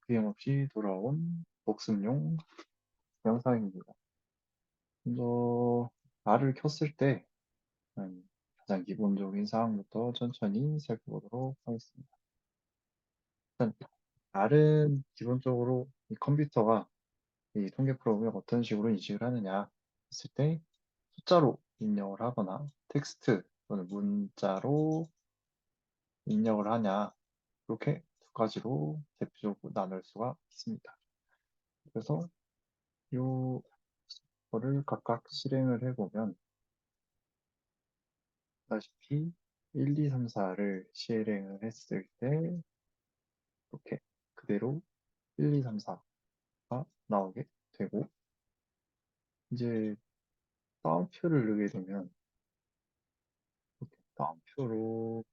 어김없이 돌아온 복습용 영상입니다. 먼저 말을 켰을 때 가장 기본적인 사항부터 천천히 살펴보도록 하겠습니다. 일단 말은 기본적으로 이 컴퓨터가 이 통계 프로그램을 어떤 식으로 인식을 하느냐 했을 때 숫자로 입력을 하거나 텍스트 또는 문자로 입력을 하냐, 이렇게 두 가지로 대표적으로 나눌 수가 있습니다. 그래서 이거를 각각 실행을 해보면 다시피 1, 2, 3, 4를 실행을 했을 때 이렇게 그대로 1, 2, 3, 4가 나오게 되고, 이제 다운표를 넣게 되면 이렇게 다운표로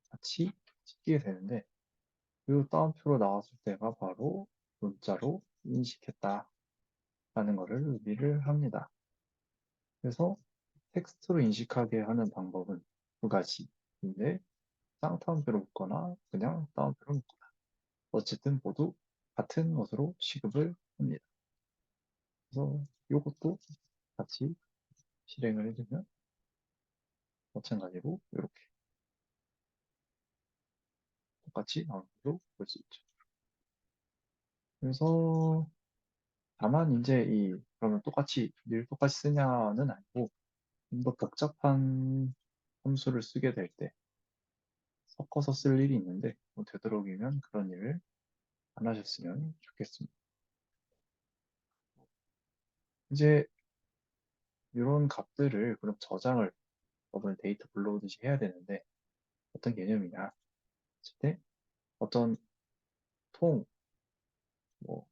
같이 찍게 되는데, 이 다운표로 나왔을 때가 바로 문자로 인식했다라는 것을 의미를 합니다. 그래서 텍스트로 인식하게 하는 방법은 두 가지인데, 쌍따옴표로 묶거나 그냥 따옴표로 묶거나, 어쨌든 모두 같은 것으로 취급을 합니다. 그래서 이것도 같이 실행을 해주면 마찬가지로 이렇게 똑같이 나오는 걸로 볼 수 있죠. 그래서 다만 이제 그러면 늘 똑같이 쓰냐는 아니고, 좀 더 복잡한 함수를 쓰게 될 때 섞어서 쓸 일이 있는데, 뭐 되도록이면 그런 일을 안 하셨으면 좋겠습니다. 이제 이런 값들을 그럼 저장을 여러분 데이터 불러오듯이 해야 되는데, 어떤 개념이냐 했을 때 어떤 통, 뭐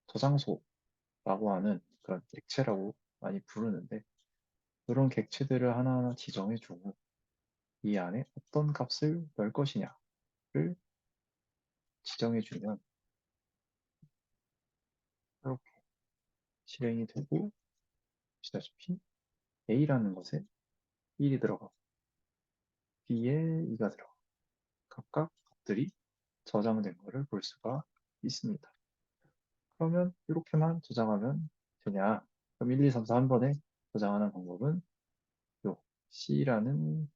저장소라고 하는 그런 객체라고 많이 부르는데, 그런 객체들을 하나하나 지정해주고 이 안에 어떤 값을 넣을 것이냐를 지정해주면 이렇게 실행이 되고, 보시다시피 A라는 것에 1이 들어가고 B에 2가 들어가고 각각 값들이 저장된 것을 볼 수가 있습니다. 그러면 이렇게만 저장하면 되냐? 그럼 1, 2, 3, 4 한 번에 저장하는 방법은 요 C라는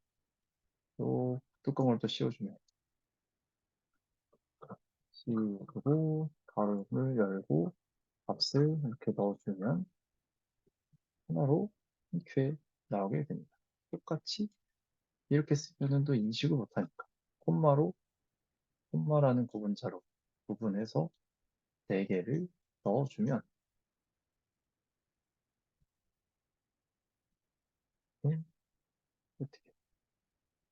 요 뚜껑을 또 씌워주면 C로 가로를 열고 값을 이렇게 넣어주면 하나로 이렇게 나오게 됩니다. 똑같이 이렇게 쓰면은 또 인식을 못하니까 콤마로 콤마라는 구분자로 구분해서 4개를 넣어주면 어떻게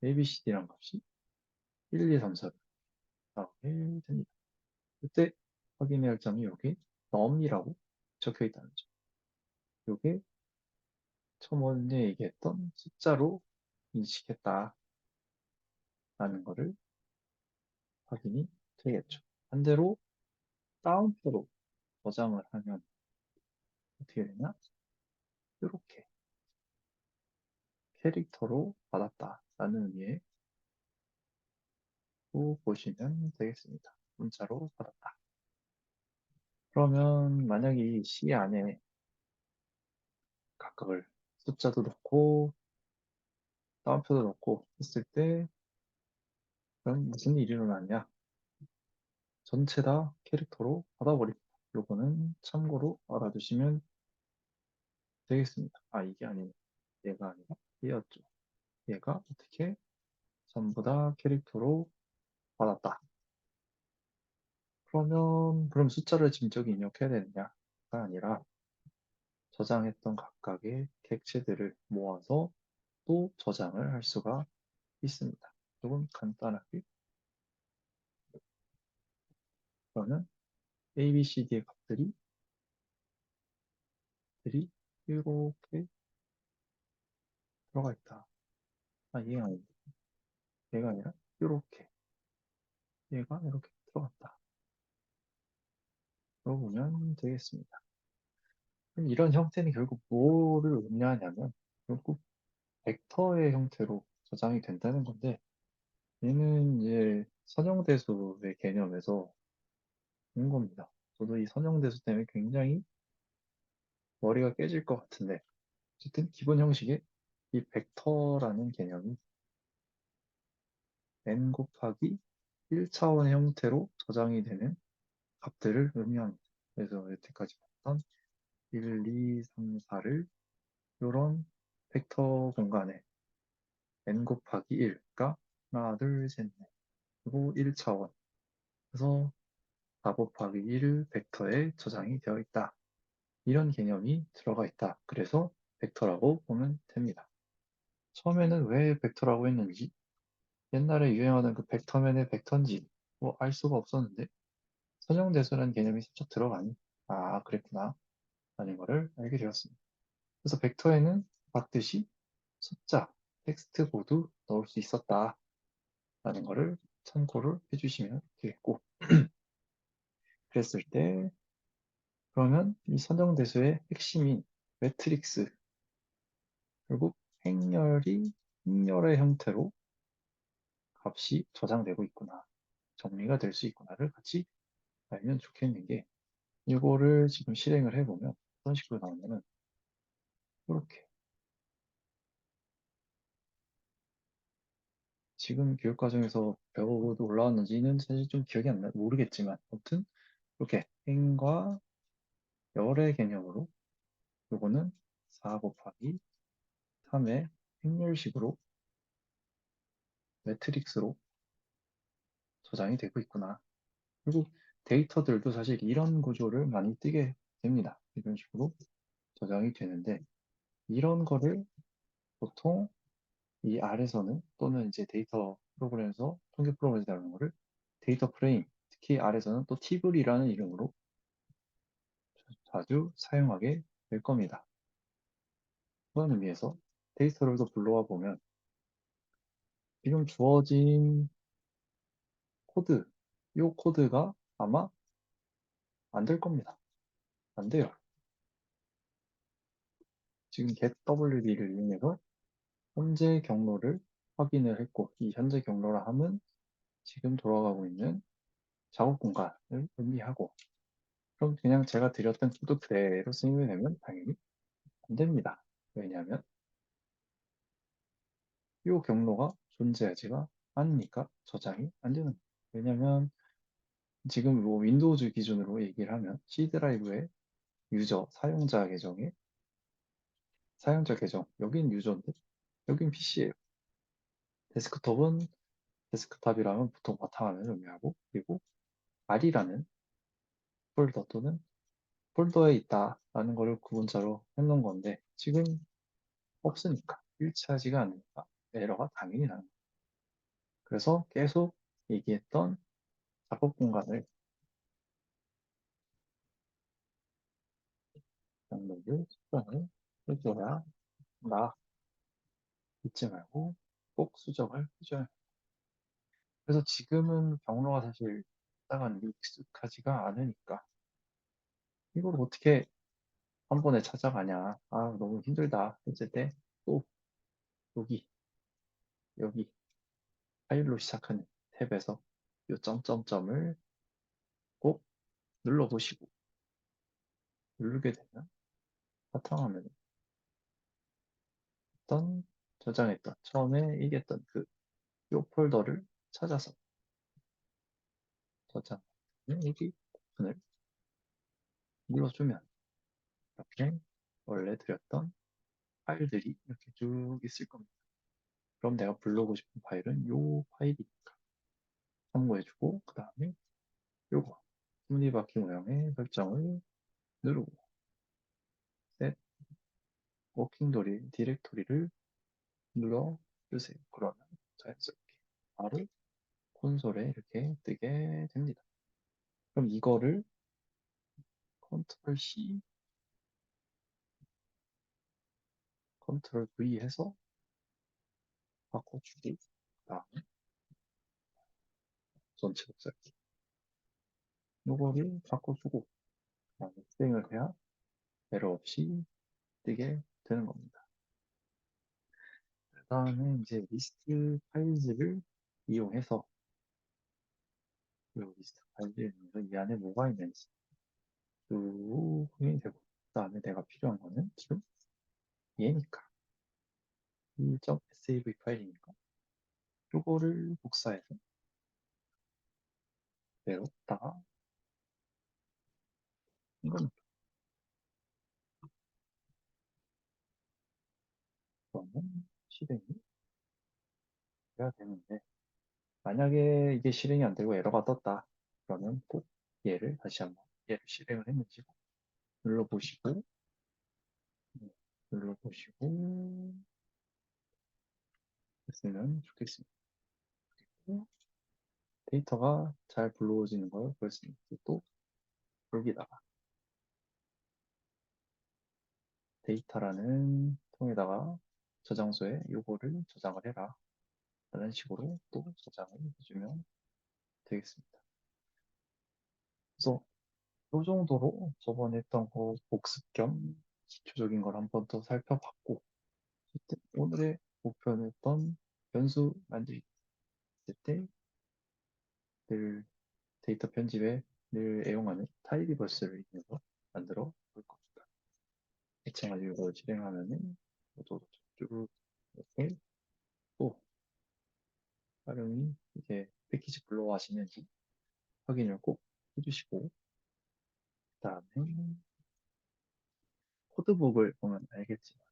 ABCD란 값이 1, 2, 3, 4로 나오게 됩니다. 그때 확인해야 할 점이 여기 num이라고 적혀 있다는 점. 이게 처음에 얘기했던 숫자로 인식했다라는 것을 확인이 되겠죠. 반대로 다운표로 저장을 하면 어떻게 되냐? 이렇게 캐릭터로 받았다라는 의미의 또 보시면 되겠습니다. 문자로 받았다. 그러면 만약에 이 C 안에 각각을 숫자도 넣고 따옴표도 넣고 했을 때 그럼 무슨 일이 일어나냐? 전체 다 캐릭터로 받아버립니다. 요거는 참고로 알아두시면 되겠습니다. 아, 이게 아니네. 얘가 아니라 얘였죠. 얘가 어떻게 전부 다 캐릭터로 받았다. 그럼 숫자를 지금적인 입력해야 되느냐가 아니라 저장했던 각각의 객체들을 모아서 또 저장을 할 수가 있습니다. 조금 간단하게 그러면 A, B, C, D의 값들이 이렇게 들어가 있다. 아, 얘가 아닌데. 얘가 아니라 이렇게 얘가 이렇게 들어갔다. 그러고 보면 되겠습니다. 그럼 이런 형태는 결국 뭐를 의미하냐면 결국 벡터의 형태로 저장이 된다는 건데, 얘는 이제 선형대수의 개념에서 겁니다. 저도 이 선형대수 때문에 굉장히 머리가 깨질 것 같은데, 어쨌든 기본 형식에 이 벡터라는 개념이 n 곱하기 1차원의 형태로 저장이 되는 값들을 의미합니다. 그래서 여태까지 봤던 1, 2, 3, 4를 이런 벡터 공간에 n 곱하기 1가 하나, 둘, 셋, 넷. 그리고 1차원. 그래서 4 곱하기 1 벡터에 저장이 되어 있다. 이런 개념이 들어가 있다. 그래서 벡터라고 보면 됩니다. 처음에는 왜 벡터라고 했는지, 옛날에 유행하던 그 벡터맨의 벡터인지 뭐 알 수가 없었는데, 선형대수라는 개념이 슬쩍 들어가니, 아, 그랬구나. 라는 거를 알게 되었습니다. 그래서 벡터에는 봤듯이 숫자, 텍스트 모두 넣을 수 있었다. 라는 거를 참고를 해주시면 되겠고, 그랬을 때, 그러면 이 선형대수의 핵심인 매트릭스, 결국 행렬의 형태로 값이 저장되고 있구나. 정리가 될 수 있구나를 같이 알면 좋겠는 게, 이거를 지금 실행을 해보면 어떤 식으로 나오냐면, 이렇게. 지금 교육과정에서 배워도 올라왔는지는 사실 좀 기억이 안 나, 모르겠지만, 아무튼, 이렇게 행과 열의 개념으로, 요거는 4 곱하기 3의 행렬식으로 매트릭스로 저장이 되고 있구나. 그리고 데이터들도 사실 이런 구조를 많이 뜨게 됩니다. 이런 식으로 저장이 되는데, 이런 거를 보통 이 R에서는, 또는 이제 데이터 프로그램에서, 통계 프로그램에서 다루는 거를 데이터 프레임, 특히 R에서는 또 티블이라는 이름으로 자주 사용하게 될 겁니다. 그런 의미에서 데이터를 더 불러와 보면, 지금 주어진 코드, 이 코드가 아마 안 될 겁니다. 안 돼요. 지금 getWD를 이용해서 현재 경로를 확인을 했고, 이 현재 경로라 함은 지금 돌아가고 있는 작업 공간을 의미하고, 그럼 그냥 제가 드렸던 코드 그대로 쓰이게 되면 당연히 안 됩니다. 왜냐하면 이 경로가 존재하지가 않으니까 저장이 안 되는 거예요. 왜냐하면 지금 뭐 윈도우즈 기준으로 얘기를 하면 C 드라이브의 사용자 계정, 여긴 유저인데 여긴 PC예요. 데스크탑이라면 보통 바탕화면을 의미하고, 그리고 R이라는 폴더 또는 폴더에 있다라는 것을 구분자로 해놓은 건데, 지금 없으니까, 일치하지가 않으니까 에러가 당연히 나는 거예요. 그래서 계속 얘기했던 작업 공간을 장르를 수정을 해줘야 나 잊지 말고 꼭 수정을 해줘야 해요. 그래서 지금은 경로가 사실 딱한 익숙하지가 않으니까 이걸 어떻게 한 번에 찾아가냐, 아 너무 힘들다 했을 때, 또 여기 여기 파일로 시작하는 탭에서 이 점점점을 꼭 눌러보시고, 누르게 되면 바탕화면에 어떤 저장했던, 처음에 얘기했던 그 요 폴더를 찾아서 저장, 여기 오픈을 눌러주면 이렇게 원래 드렸던 파일들이 이렇게 쭉 있을 겁니다. 그럼 내가 불러오고 싶은 파일은 요 파일이니까 참고해주고, 그 다음에 요거 톱니바퀴 모양의 설정을 누르고 셋 워킹 디렉토리를 눌러주세요. 그러면 자연스럽게 바로 콘솔에 이렇게 뜨게 됩니다. 그럼 이거를 컨트롤 C, 컨트롤 V 해서 바꿔주기. 그다음에 전체 복사기. 요거를 바꿔주고, 그다음에 실행을 해야 에러 없이 뜨게 되는 겁니다. 그다음에 이제 리스트 파일즈를 이용해서 그 리스트 파일을 내서 이 안에 뭐가 있는지 쭉 확인이 되고, 그다음에 내가 필요한 거는 지금 얘니까 이 .sav 파일이니까 요거를 복사해서 내렸다가 이건 그러면 실행이 돼야 되는데, 만약에 이게 실행이 안 되고 에러가 떴다 그러면 꼭 얘를 다시 한번 얘를 실행을 했는지 눌러보시고, 네, 눌러보시고 했으면 좋겠습니다. 그리고 데이터가 잘 불러오지는 걸 보였습니다. 또 여기다가 데이터라는 통에다가 저장소에 요거를 저장을 해라 라는 식으로 또 저장을 해주면 되겠습니다. 그래서 이 정도로 저번에 했던 거 복습 겸 기초적인 걸 한번 더 살펴봤고, 오늘의 목표였던 변수 만들기 때 늘 데이터 편집에 늘 애용하는 타이디버스를 이용해서 만들어 볼 겁니다. 마찬가지로 이걸 실행하면은 또 쭉 이렇게 또 활용이 이제 패키지 불러와시는지 확인을 꼭 해주시고, 그다음에 코드북을 보면 알겠지만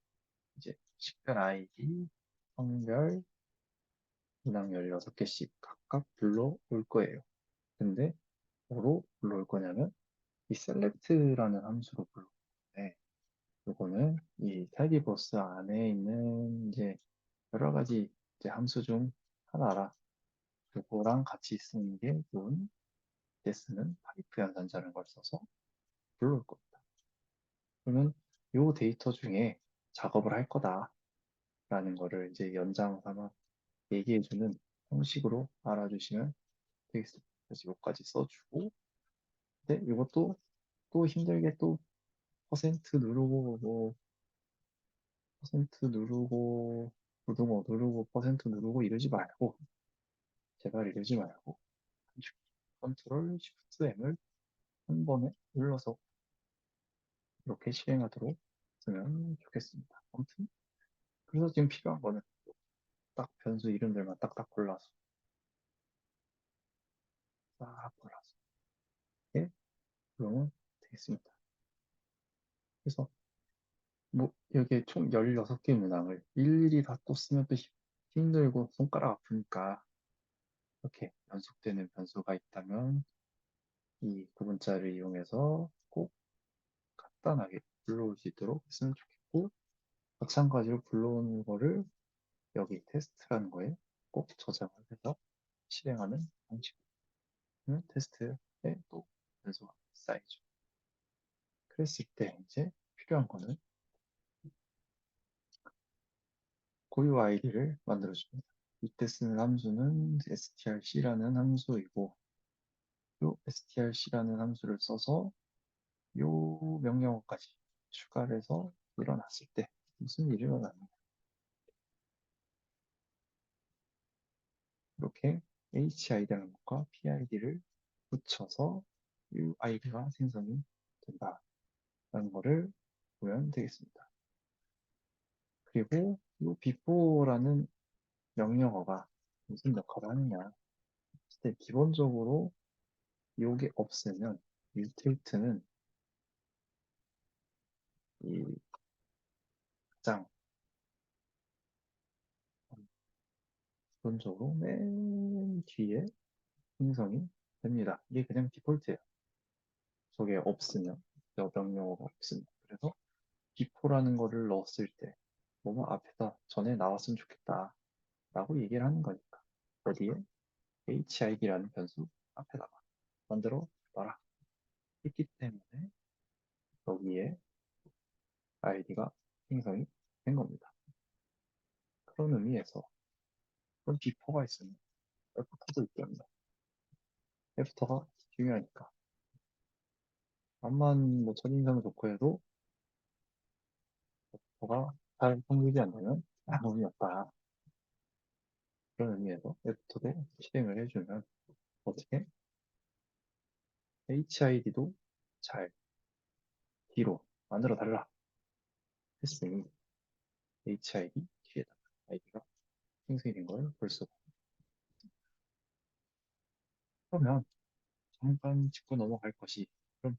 이제 식별 아이디, 성별, 문항 16개씩 각각 불러올 거예요. 근데 뭐로 불러올 거냐면 이 select라는 함수로 불러올 건데, 요거는 이 타이디버스 안에 있는 이제 여러 가지 이제 함수 중 하나라. 요거랑 같이 쓰는 게 좋은 데스는 파이프 연산자라는 걸 써서 불러올 겁니다. 그러면 요 데이터 중에 작업을 할 거다라는 거를 이제 연장 삼아 얘기해주는 형식으로 알아주시면 되겠습니다. 그래서 요까지 써주고, 근데 이것도 또 힘들게 또 퍼센트 누르고 뭐 퍼센트 누르고 부등호 누르고 퍼센트 누르고 이러지 말고, 제발 이러지 말고 컨트롤 시프트 M을 한 번에 눌러서 이렇게 실행하도록 쓰면 좋겠습니다. 아무튼 그래서 지금 필요한 거는 딱 변수 이름들만 딱딱 골라서 딱 골라서 이렇게 그러면 되겠습니다. 그래서 뭐 여기에 총 16개 문항을 일일이 다 또 쓰면 또 힘들고 손가락 아프니까, 이렇게 연속되는 변수가 있다면 이 구분자를 이용해서 꼭 간단하게 불러올 수 있도록 했으면 좋겠고, 마찬가지로 불러오는 거를 여기 테스트라는 거에 꼭 저장을 해서 실행하는 방식으로 테스트에 또 변수가 쌓이죠. 그랬을 때 이제 필요한 거는 고유 아이디를 만들어줍니다. 이때 쓰는 함수는 strc라는 함수이고, 이 strc라는 함수를 써서 이 명령어까지 추가를 해서 일어났을 때 무슨 일이 일어납니까? 이렇게 HID라는 것과 PID를 붙여서 UID가 생성이 된다라는 것을 보면 되겠습니다. 그리고 이 before라는 명령어가 무슨 역할을 하느냐. 기본적으로 이게 없으면 뮤테이트는 이 가장 기본적으로 맨 뒤에 생성이 됩니다. 이게 그냥 디폴트예요. 저게 없으면, 명령어가 없으면. 그래서 비포라는 거를 넣었을 때 뭐뭐 앞에다 전에 나왔으면 좋겠다 라고 얘기를 하는 거니까 어디에 HID라는 변수 앞에다가 만들어 놔라 했기 때문에 여기에 아이디가 생성이 된 겁니다. 그런 의미에서 그런 비포가 있으면 애프터도 있겠네. 애프터가 중요하니까. 암만 뭐 첫인상 좋고 해도 애프터가 잘 성립이 안 되면 아무 의미 없다. 그런 의미에서 애프터도 실행을 해주면 어떻게 HID도 잘 뒤로 만들어 달라 했으니 HID 뒤에다가 아이디가 생성이 된 걸 볼 수가. 그러면 잠깐 짚고 넘어갈 것이 그럼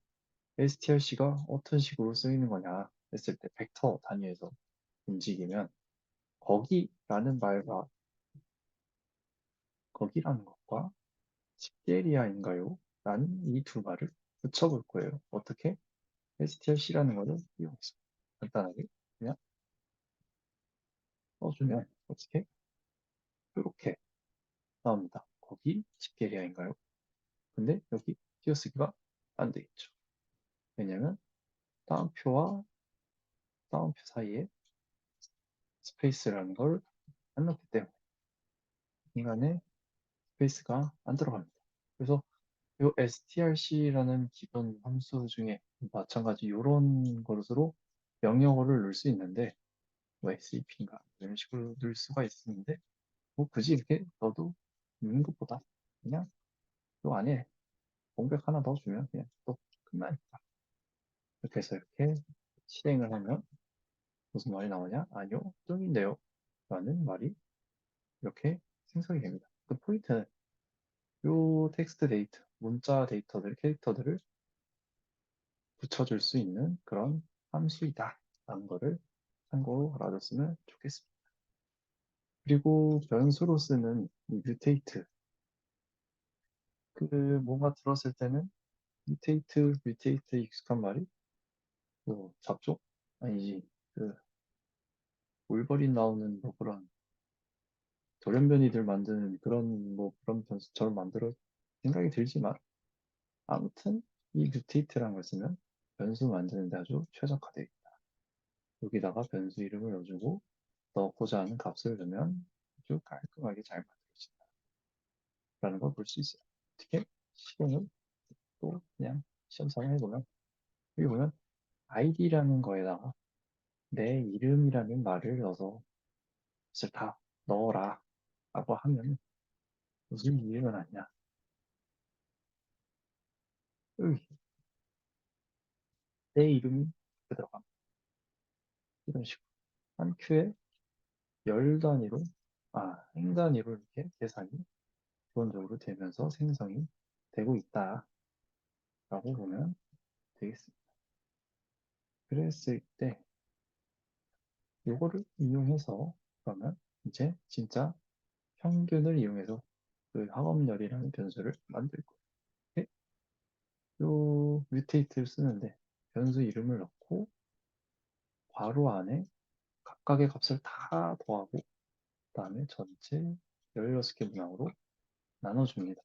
strc가 어떤 식으로 쓰이는 거냐 했을 때 벡터 단위에서 움직이면 거기라는 말과 거기라는 것과 집게리아인가요? 라는 이 두 말을 붙여볼 거예요. 어떻게? strc라는 거를 이용해서 간단하게 그냥 써주면 어떻게? 이렇게 나옵니다. 거기 집게리아인가요? 근데 여기 띄어쓰기가 안 되겠죠. 왜냐면 따옴표와 따옴표 사이에 스페이스라는 걸 안 넣기 때문에 인간의 스페이스가 안 들어갑니다. 그래서 이 strc라는 기본 함수 중에 마찬가지 이런 것으로 명령어를 넣을 수 있는데 뭐 SEP인가 이런 식으로 넣을 수가 있는데 뭐 굳이 이렇게 넣어도 있는 것보다 그냥 요 안에 공백 하나 넣어주면 그냥 또 끝나니까 이렇게 해서 이렇게 실행을 하면 무슨 말이 나오냐? 아니요, 뚱인데요 라는 말이 이렇게 생성이 됩니다. 그 포인트는 요 텍스트 데이터, 문자 데이터들, 캐릭터들을 붙여줄 수 있는 그런 함수이다 라는 거를 참고로 알아뒀으면 좋겠습니다. 그리고 변수로 쓰는 이 뮤테이트 그 뭔가 들었을 때는 뮤테이트 익숙한 말이 뭐 잡종? 아니지 그 울버린 나오는 뭐 그런 돌연변이들 만드는 그런 뭐 그런 변수처럼 만들어 생각이 들지만 아무튼 이 뮤테이트라는 걸 쓰면 변수 만드는 데 아주 최적화되어 있다. 여기다가 변수 이름을 넣어주고 넣고자 하는 값을 넣으면 아주 깔끔하게 잘 만들어진다라는 걸 볼 수 있어요. 어떻게 실행을 또 그냥 시험삼아 해보면 여기 보면 id라는 거에다가 내 이름이라는 말을 넣어서 것을 다 넣어라 라고 하면 무슨 일이 일어났냐. 여기 내 이름이 들어갑니다. 이런 식으로 한 큐에 열 단위로 행 단위로 이렇게 계산이 기본적으로 되면서 생성이 되고 있다라고 보면 되겠습니다. 그랬을 때 이거를 이용해서 그러면 이제 진짜 평균을 이용해서 그 학업열이라는 변수를 만들 거예요. 요 뮤테이트를 쓰는데 변수 이름을 넣고 괄호 안에 각각의 값을 다 더하고 그 다음에 전체 16개 문항으로 나눠줍니다.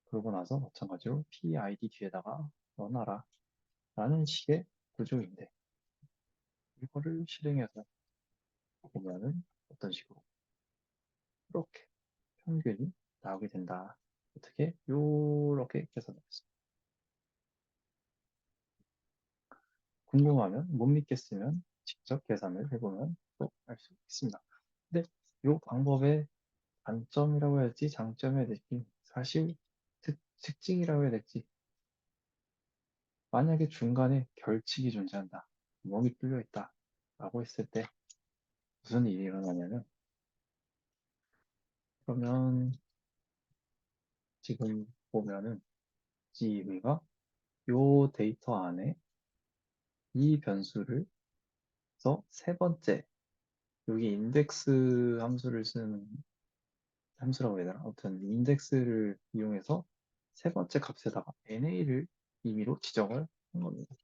그러고 나서 마찬가지로 PID 뒤에다가 넣어놔라 라는 식의 구조인데 이거를 실행해서 보면은 어떤 식으로 이렇게 평균이 나오게 된다. 어떻게? 요렇게 계산하겠습니다. 궁금하면 못 믿겠으면 직접 계산을 해보면 또 알 수 있습니다. 근데 이 방법의 단점이라고 해야 될지 장점이라고 해야 될지 사실 특징이라고 해야 될지 만약에 중간에 결칙이 존재한다. 구멍이 뚫려 있다. 라고 했을 때 무슨 일이 일어나냐면 그러면 지금 보면은 GUI가 요 데이터 안에 이 변수를 써 세 번째 여기 인덱스 함수를 쓰는 함수라고 해야 되나? 아무튼 인덱스를 이용해서 세 번째 값에다가 NA를 임의로 지정을 한 겁니다.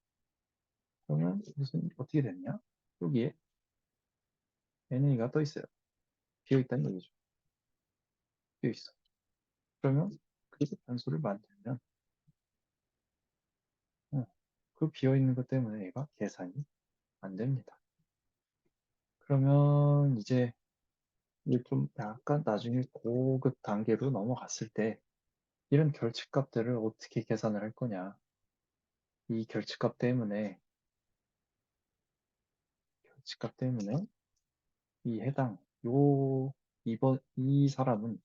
그러면 무슨 어떻게 됐냐? 여기에 NA가 떠 있어요. 비어 있다는 얘기죠. 비어 있어. 그러면 그 변수를 만들면 그 비어 있는 것 때문에 얘가 계산이 안 됩니다. 그러면 이제 좀 약간 나중에 고급 단계로 넘어갔을 때 이런 결집값들을 어떻게 계산을 할 거냐. 이 결집값 때문에 이 해당 이 사람은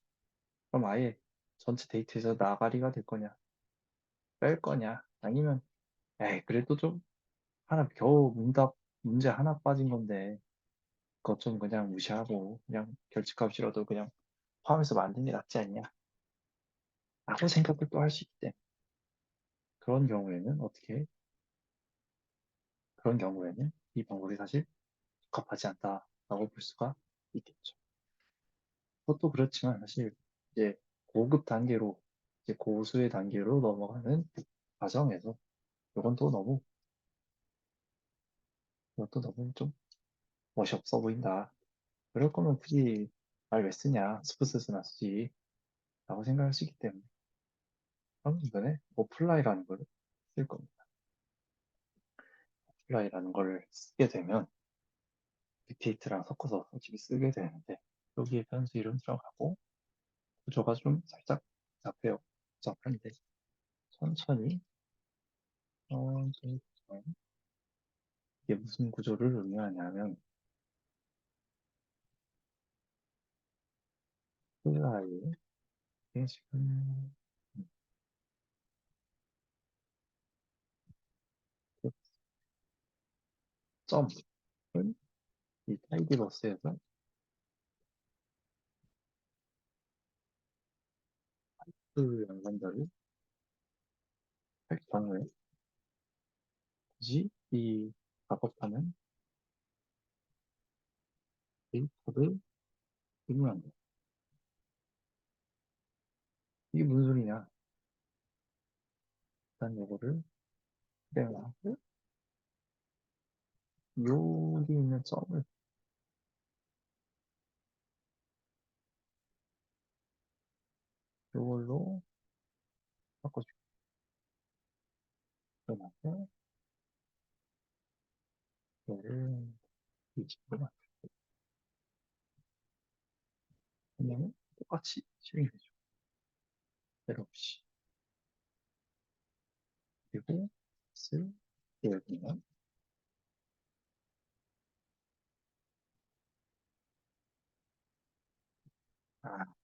그럼 아예 전체 데이터에서 나가리가 될 거냐? 뺄 거냐? 아니면, 에이, 그래도 좀 하나 겨우 문제 하나 빠진 건데, 그것 좀 그냥 무시하고, 그냥 결집값이라도 그냥 포함해서 만드는 게 낫지 않냐? 라고 생각을 또 할 수 있기 때문에. 그런 경우에는 어떻게, 그런 경우에는 이 방법이 사실 적합하지 않다라고 볼 수가 있겠죠. 그것도 그렇지만 사실 이제 고급 단계로, 이제 고수의 단계로 넘어가는 과정에서 이건 또 너무, 이것도 너무 좀 멋이 없어 보인다. 그럴 거면 굳이 말 왜 쓰냐? 스프스나 쓰지. 라고 생각할 수 있기 때문에. 그럼 이번에 어플라이라는 걸 쓸 겁니다. 어플라이라는 걸 쓰게 되면 빅데이터랑 섞어서 솔직히 쓰게 되는데 여기에 변수 이름 들어가고 구조가 좀 살짝 복잡해요. 복잡한데 천천히 천천히 이게 무슨 구조를 의미하냐면 플라이에 지금 그 점을 이 타이디버스에서 그 연관자를 할 경우에 굳이 이 작업하는 데이터를 의미한다. 이게 무슨 소리냐? 일단 요거를 빼고 여기 있는 점을 요걸로 바꿔주고 나서 얘를 이 식으로 만들면 똑같이 실행이 되죠. 에러 없이. 그리고 스 여기는 아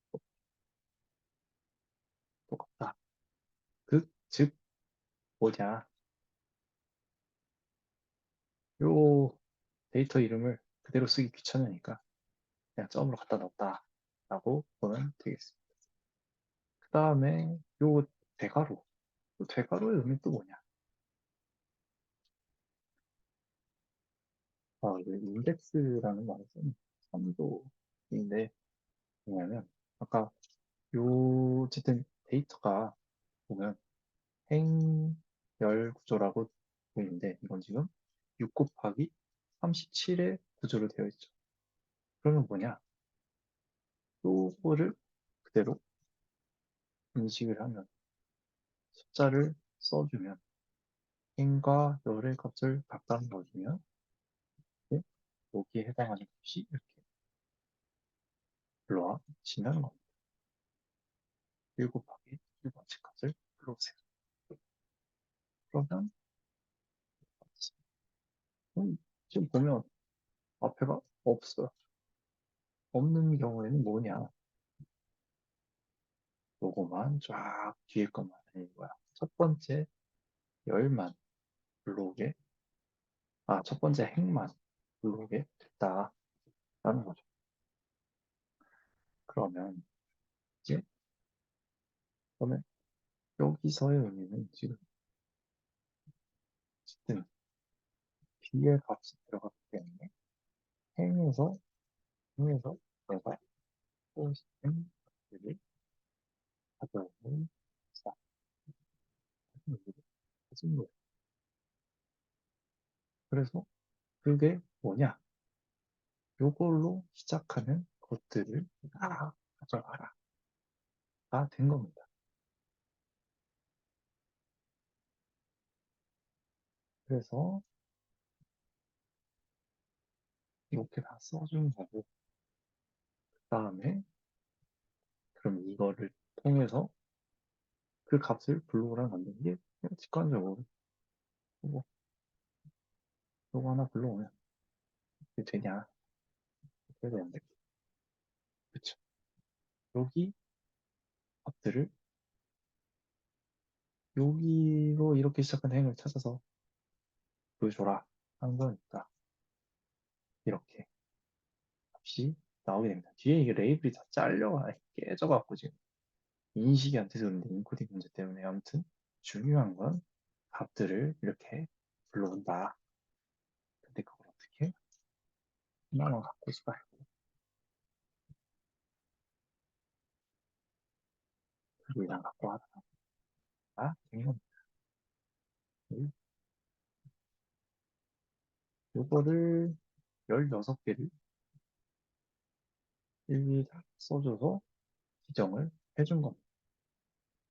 똑같다. 즉 뭐냐? 요 데이터 이름을 그대로 쓰기 귀찮으니까 그냥 점으로 갖다 넣었다라고 보면 되겠습니다. 그 다음에 요 대괄호. 요 대괄호의 의미 또 뭐냐? 이 인덱스라는 말을 쓰는 참조인데 뭐냐면 아까 요 어쨌든 데이터가 보면 행열 구조라고 보이는데 이건 지금 6 곱하기 37의 구조로 되어 있죠. 그러면 뭐냐? 요거를 그대로 인식을 하면 숫자를 써주면 행과 열의 값을 각각 넣어주면 이제 여기에 해당하는 값이 이렇게 올라와지는 겁니다. 1 곱하기 1번째 값을 풀어보세요. 그러면 지금 보면 앞에가 없어요. 없는 경우에는 뭐냐? 요거만 쫙 뒤에 것만 아닌 거야. 첫 번째 열만 불러오게, 첫 번째 행만 불러오게 됐다라는 거죠. 그러면 이제, 그러면 여기서의 의미는 지금 어쨌든 B의 값이 들어갔기 때문에 행에서, 행에서 내가 또 시스템 값들을 가져오는 자, 가진 거예요. 그래서 그게 뭐냐? 요걸로 시작하는 것들을 다 가져가라. 다 된 겁니다. 그래서 이렇게 다 써준 거고, 그 다음에 그럼 이거를 통해서 그 값을 블록으로 만드는 게 그냥 직관적으로 요거, 요거 하나 불러오면 이게 되냐? 이렇게 되는데, 그쵸? 여기 값들을 여기로 이렇게 시작한 행을 찾아서 보여줘라 한 거니까 이렇게 값이 나오게 됩니다. 뒤에 이게 레이블이 다 잘려가 깨져갖고 지금 인식이 안 돼서 그런데 인코딩 문제 때문에 아무튼 중요한 건 값들을 이렇게 불러온다. 근데 그걸 어떻게 하나만 갖고 있어 말고 그리고 이랑 갖고 하다가 되는 겁니다. 요거를 16개를 일일이 다 써줘서 지정을 해준 겁니다.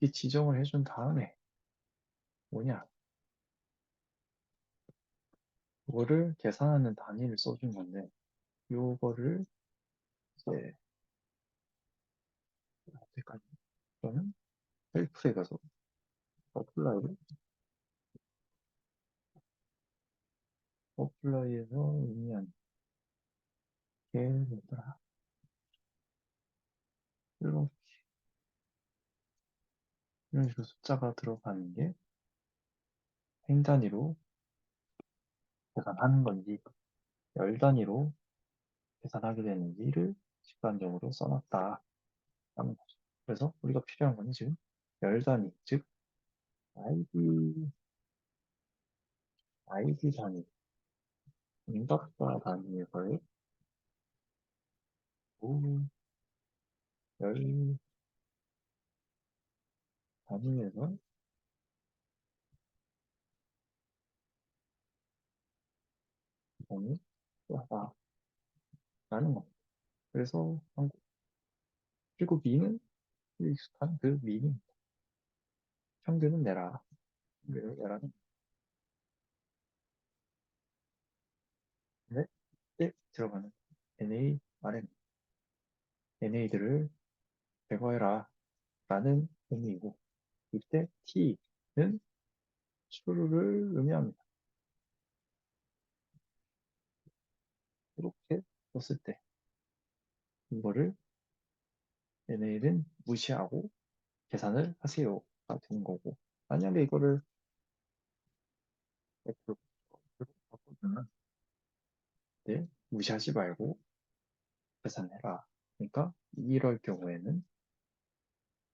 이 지정을 해준 다음에 뭐냐? 이거를 계산하는 단위를 써준 건데 요거를 이제 어디까지 저는 헬프에 가서 어플라이에서 의미한 게 뭐더라? 이런 이런 식으로 숫자가 들어가는 게 행 단위로 계산하는 건지 열 단위로 계산하게 되는지를 직관적으로 써놨다 하는 거죠. 그래서 우리가 필요한 건 지금 열 단위, 즉 ID 단위, 응답자 단위에서의 열 단위에서 이동이 하다라는 겁니다. 그래서 한국 그리고 미는 익숙한 그 미는 평균은 내라. 내라는 건데 때 들어가는 NA, RM, NA들을 제거해라 라는 의미이고 이때 T는 true를 의미합니다. 이렇게 썼을 때 이거를 NA는 무시하고 계산을 하세요가 되는 거고 만약에 이거를 F로 바꿔주면 네, 무시하지 말고 계산해라. 그러니까 이럴 경우에는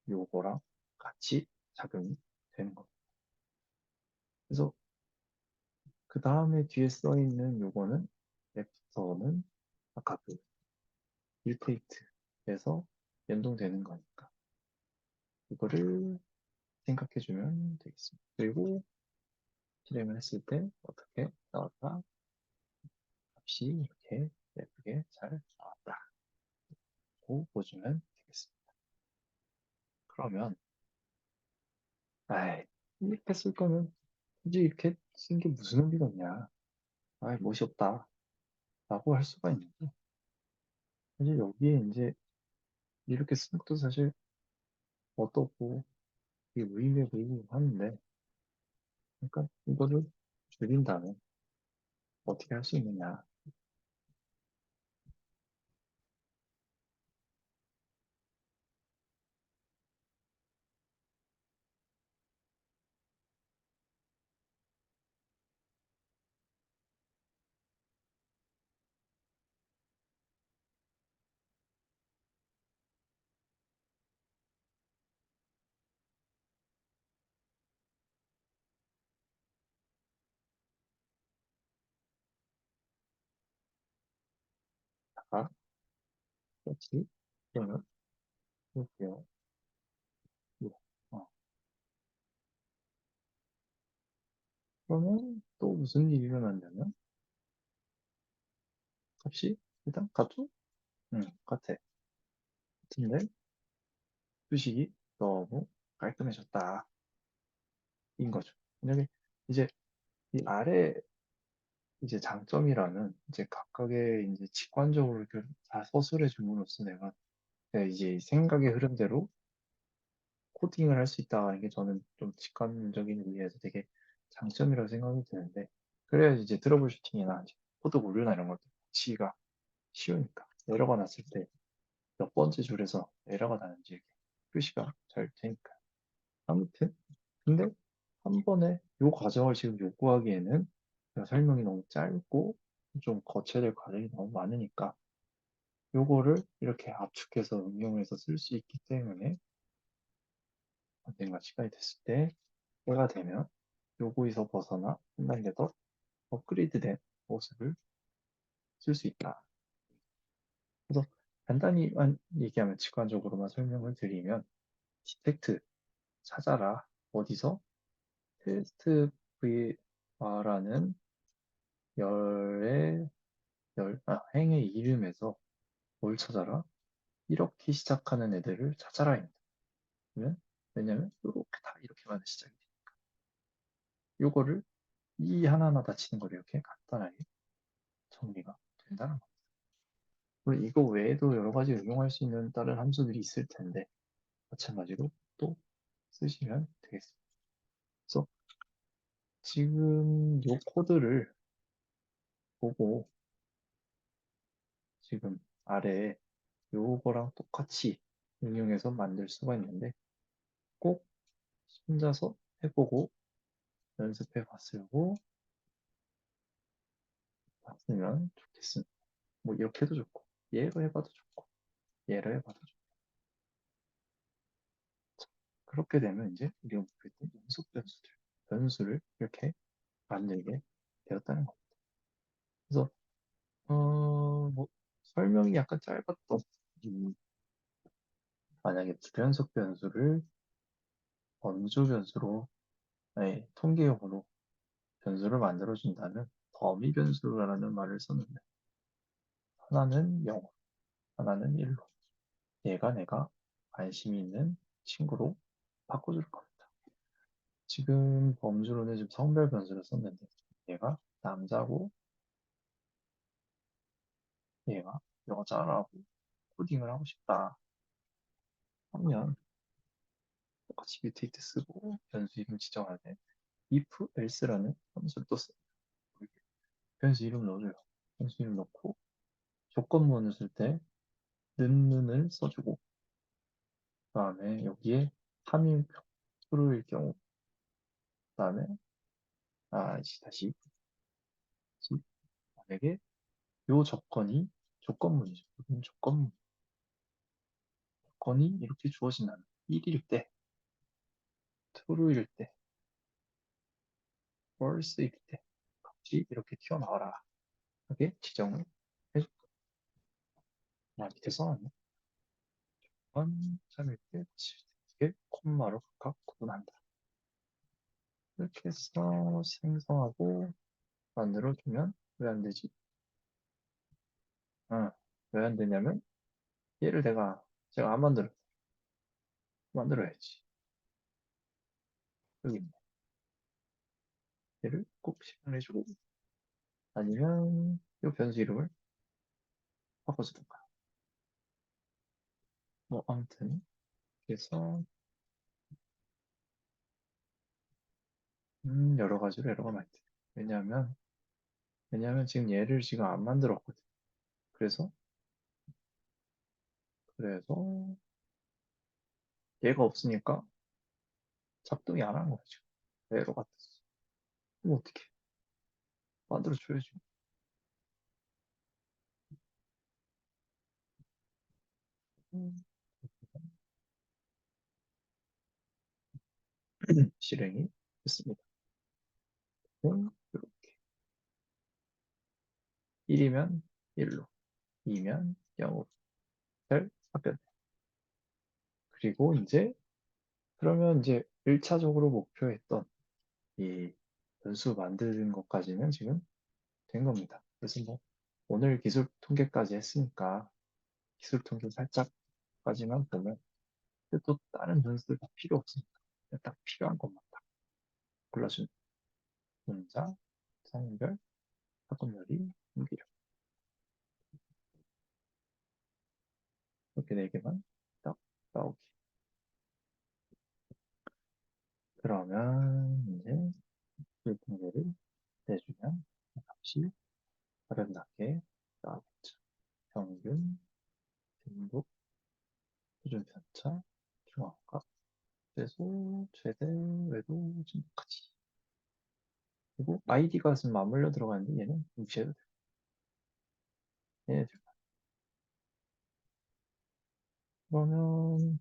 요거랑 같이 작용이 되는 겁니다. 그래서 그 다음에 뒤에 써 있는 요거는 애프터는 아까 그 일테이트에서 연동되는 거니까 이거를 생각해주면 되겠습니다. 그리고 실행을 했을 때 어떻게 나왔다? 값이 이렇게 예쁘게 잘 나왔다고 보시면 되겠습니다. 그러면 아이 이렇게 쓸 거면 굳이 이렇게 쓴 게 무슨 의미가 있냐? 아이 멋이 없다 라고 할 수가 있는데 사실 여기에 이제 이렇게 쓰는 것도 사실 어떻고 이게 무의미해 보이긴 하는데 그러니까 이거를 줄인다면 어떻게 할 수 있느냐. 자, 그렇지. 그러면 볼게요. 예. 어, 그러면 또 무슨 일이 일어난다면 값이 일단 같죠? 응, 같아. 같은데 수식이 너무 깔끔해졌다. 인 거죠. 만약에 이제 이 아래 이제 장점이라는 이제 각각의 이제 직관적으로 이렇게 다 서술해 줌으로써 내가 이제 생각의 흐름대로 코딩을 할 수 있다는 게 저는 좀 직관적인 의미에서 되게 장점이라고 생각이 드는데 그래야 이제 트러블 슈팅이나 이제 코드 오류나 이런 것들 고치기가 쉬우니까 에러가 났을 때 몇 번째 줄에서 에러가 나는지 이렇게 표시가 잘 되니까 아무튼 근데 한 번에 요 과정을 지금 요구하기에는 제가 설명이 너무 짧고 좀 거쳐야 될 과정이 너무 많으니까 요거를 이렇게 압축해서 응용해서 쓸 수 있기 때문에 언젠가 시간이 됐을 때 때가 되면 요거에서 벗어나 한 단계 더 업그레이드된 모습을 쓸 수 있다. 그래서 간단히만 얘기하면 직관적으로만 설명을 드리면 디텍트 찾아라 어디서 테스트 v라는 행의 이름에서 뭘 찾아라? 이렇게 시작하는 애들을 찾아라입니다. 그러면 왜냐면 이렇게 다 이렇게만 시작이 돼. 요거를 이 하나하나 다 치는 걸 이렇게 간단하게 정리가 된다는 거. 그리고 이거 외에도 여러 가지 응용할 수 있는 다른 함수들이 있을 텐데 마찬가지로 또 쓰시면 되겠습니다. 그래서 지금 요 코드를 보고 지금 아래에 요거랑 똑같이 응용해서 만들 수가 있는데 꼭 혼자서 해보고 연습해 봤으면 좋겠습니다. 뭐 이렇게 해도 좋고 얘로 해봐도 좋고 얘로 해봐도 좋고 그렇게 되면 이제 우리가 목표했던 연속 변수를 이렇게 만들게 되었다는 겁니다. 그래서 뭐 설명이 약간 짧았던 만약에 불연속 변수를 범주 변수로 아니, 통계용으로 변수를 만들어준다면 더미 변수라는 말을 썼는데 하나는 0, 하나는 1로 얘가 내가 관심이 있는 친구로 바꿔줄 겁니다. 지금 범주로는 지금 성별 변수를 썼는데 얘가 남자고 얘가 여자라고 코딩을 하고 싶다 하면 똑같이 뮤테이트 쓰고 변수 이름 지정할 때 if else라는 함수를 또 써요. 변수 이름 넣어줘요. 변수 이름 넣고 조건문을 쓸 때 는을 써주고 그 다음에 여기에 3일 true일 경우 그 다음에 다시 만약에 요 조건이 조건문이죠. 조건이 이렇게 주어진다면 1일 때, true일 때, false일 때 같이 이렇게 튀어나와라 하게 지정을 해줄 거예요. 밑에 써놨네. 3일 때, 7일 때 콤마로 각각 구분한다. 이렇게 해서 생성하고 만들어주면 왜 안 되지? 왜 안 되냐면 얘를 제가 안 만들어야지. 여기 있네. 얘를 꼭 실행해주고 아니면 이 변수 이름을 바꿔주든가. 뭐 아무튼 그래서 여러 가지로 에러가 많이 돼요. 왜냐하면 지금 얘를 지금 안 만들었거든. 그래서 그래서 얘가 없으니까 작동이 안 하는 거죠. 에러가 떴어. 그럼 어떻게 만들어줘야지. 실행이 됐습니다. 이렇게 1이면 1로, 2면 0으로 잘 바뀌었네. 그리고 그러면 이제 1차적으로 목표했던 이 변수 만드는 것까지는 지금 된 겁니다. 그래서 뭐 오늘 기술 통계까지 했으니까 기술 통계 살짝까지만 보면 또 다른 변수들 다 필요 없으니까 그냥 딱 필요한 것만 딱 골라주는 문자, 성별, 학급열이, 분기력 이렇게 네 개만 딱 나오기. 그러면 이제 기술 통계를 내주면 값이 아름답게 나오겠죠. 평균, 빈도, 수준 편차, 중앙값 최소, 최대, 외도, 중복까지. 그리고 아이디가 지금 맞물려 들어가는데 얘는 무시해도 돼. 얘네들. 그러면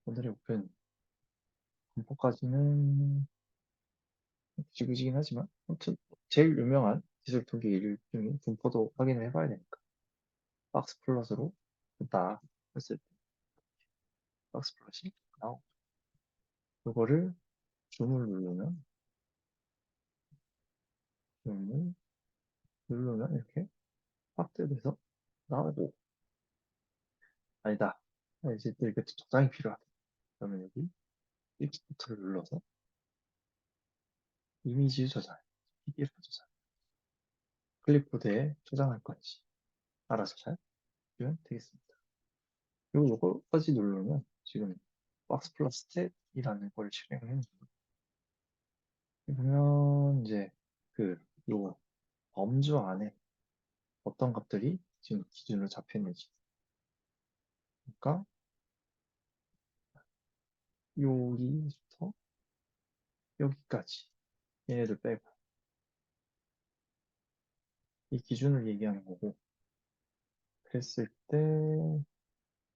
오늘의 목표는 분포까지는 지그지긴 하지만 아무튼 제일 유명한 기술 통계 일 중에 분포도 확인을 해봐야 되니까 박스 플러스로 딱 했을 때 박스 플러스이 나오고 그거를 줌을 줌을 누르면 이렇게 확대돼서 나오고 아니다. 이제 또 이게 저장이 필요하다. 그러면 여기 익스포트를 눌러서 이미지 저장, PDF 저장, 클립보드에 저장할 건지 알아서 잘 해주면 되겠습니다. 그리고 이거까지 누르면 지금 박스 플러스 스탯이라는 걸 실행을 했는데 보면 이제 요 범주 안에 어떤 값들이 지금 기준으로 잡혔는지 그러니까 여기부터 여기까지 얘네들 빼고 이 기준을 얘기하는 거고 그랬을 때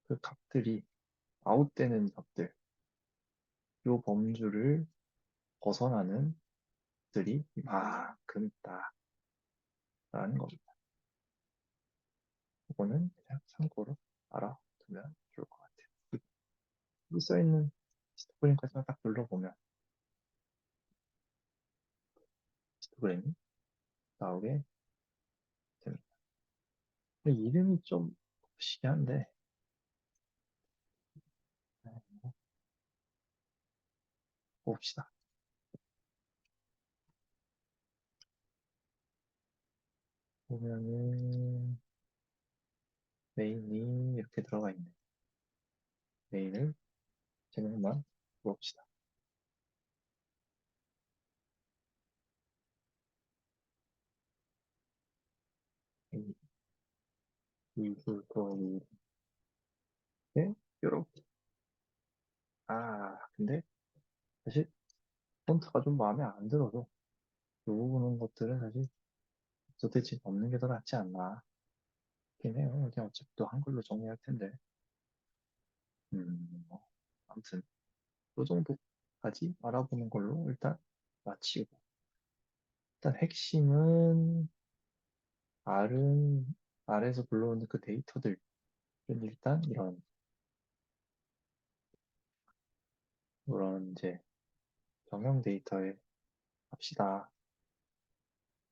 그 값들이 아웃되는 값들 요 범주를 벗어나는 값들이 이만큼 있다라는 겁니다. 이거는 그냥 참고로 알아두면 좋을 것 같아요. 여기 써있는 히스토그램까지만 딱 눌러보면 히스토그램이 나오게 됩니다. 근데 이름이 좀 시기한데 봅시다. 보면은 메인이 이렇게 들어가 있네. 메인을 제목만 봅시다. 이글거리인데 이렇게 근데 사실 폰트가 좀 마음에 안 들어서 이 부분 것들은 사실 도대체 없는 게 더 낫지 않나 싶긴 해요. 그냥 어차피 또 한글로 정리할 텐데 아무튼 이 정도까지 알아보는 걸로 일단 마치고 일단 핵심은 R은 R에서 불러오는 그 데이터들은 일단 이런 이제 경영 데이터에 합시다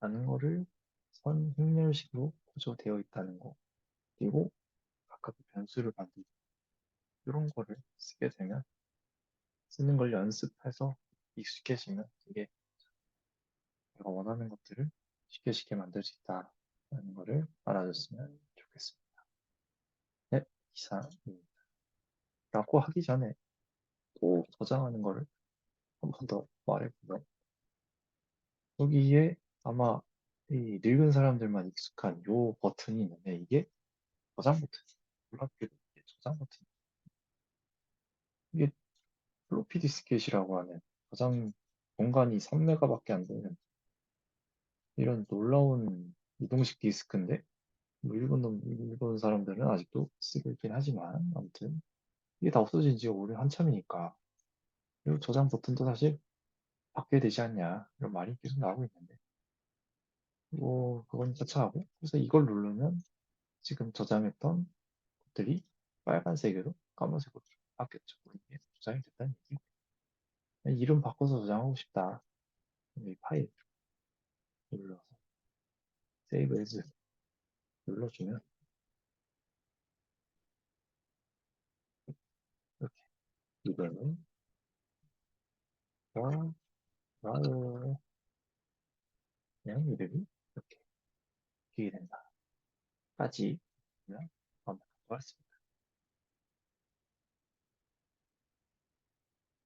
라는 거를 선 행렬식으로 구조되어 있다는 거 그리고 각각 변수를 만들고 이런 거를 쓰게 되면 쓰는 걸 연습해서 익숙해지면 이게 내가 원하는 것들을 쉽게 쉽게 만들 수 있다라는 거를 알아줬으면 좋겠습니다. 네, 이상입니다. 라고 하기 전에 또 저장하는 거를 한 번 더 말해보면 여기에 아마 이 늙은 사람들만 익숙한 요 버튼이 있는데 이게 저장 버튼. 놀랍게도 이게 저장 버튼. 이게 플로피 디스켓이라고 하는 저장 공간이 3메가밖에 안 되는 이런 놀라운 이동식 디스크인데 뭐 일본 사람들은 아직도 쓰고 있긴 하지만 아무튼 이게 다 없어진 지가 오래 한참이니까 그리고 저장 버튼도 사실 바뀌어야 되지 않냐 이런 말이 계속 나오고 있는데 뭐 그건 차차하고 그래서 이걸 누르면 지금 저장했던 것들이 빨간색으로 까만색으로 바뀌었죠. 이게 저장이 됐다는 얘기. 이름 바꿔서 저장하고 싶다. 이 파일 눌러서 세이브 에즈 눌러주면 이렇게 이거는 와 와우 그냥 이름이 이렇게 기게 된다. 까지 보면 완벽한 것 같습니다.